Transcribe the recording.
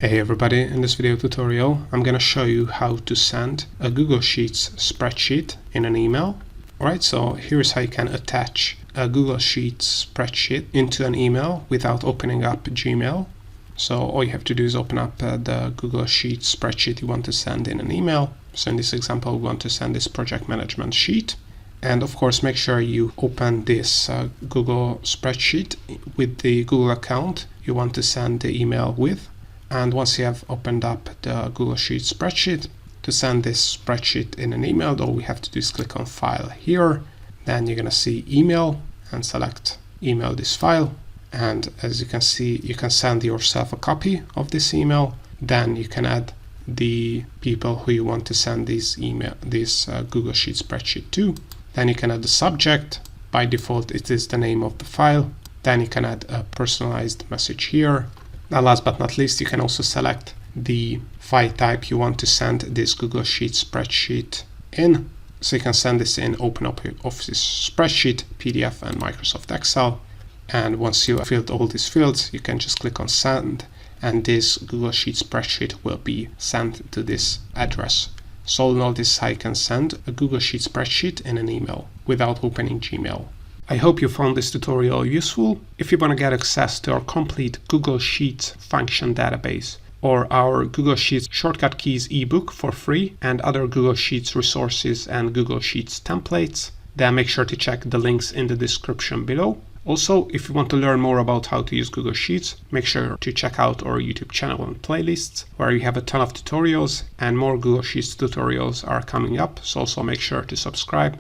Hey everybody, in this video tutorial I'm going to show you how to send a Google Sheets spreadsheet in an email. Alright, so here's how you can attach a Google Sheets spreadsheet into an email without opening up Gmail. So all you have to do is open up the Google Sheets spreadsheet you want to send in an email. So in this example we want to send this project management sheet. And of course make sure you open this Google spreadsheet with the Google account you want to send the email with. And once you have opened up the Google Sheets spreadsheet, to send this spreadsheet in an email, all we have to do is click on File here. Then you're going to see Email and select Email this file. And as you can see, you can send yourself a copy of this email. Then you can add the people who you want to send this Google Sheets spreadsheet to. Then you can add the subject. By default, it is the name of the file. Then you can add a personalized message here. Now, last but not least, you can also select the file type you want to send this Google Sheets spreadsheet in. So you can send this in OpenOffice spreadsheet, PDF, and Microsoft Excel. And once you have filled all these fields, you can just click on Send, and this Google Sheets spreadsheet will be sent to this address. So all in all, this is how you can send a Google Sheets spreadsheet in an email without opening Gmail. I hope you found this tutorial useful. If you want to get access to our complete Google Sheets function database or our Google Sheets Shortcut Keys ebook for free and other Google Sheets resources and Google Sheets templates, then make sure to check the links in the description below. Also, if you want to learn more about how to use Google Sheets, make sure to check out our YouTube channel and playlists where you have a ton of tutorials and more Google Sheets tutorials are coming up. So also make sure to subscribe.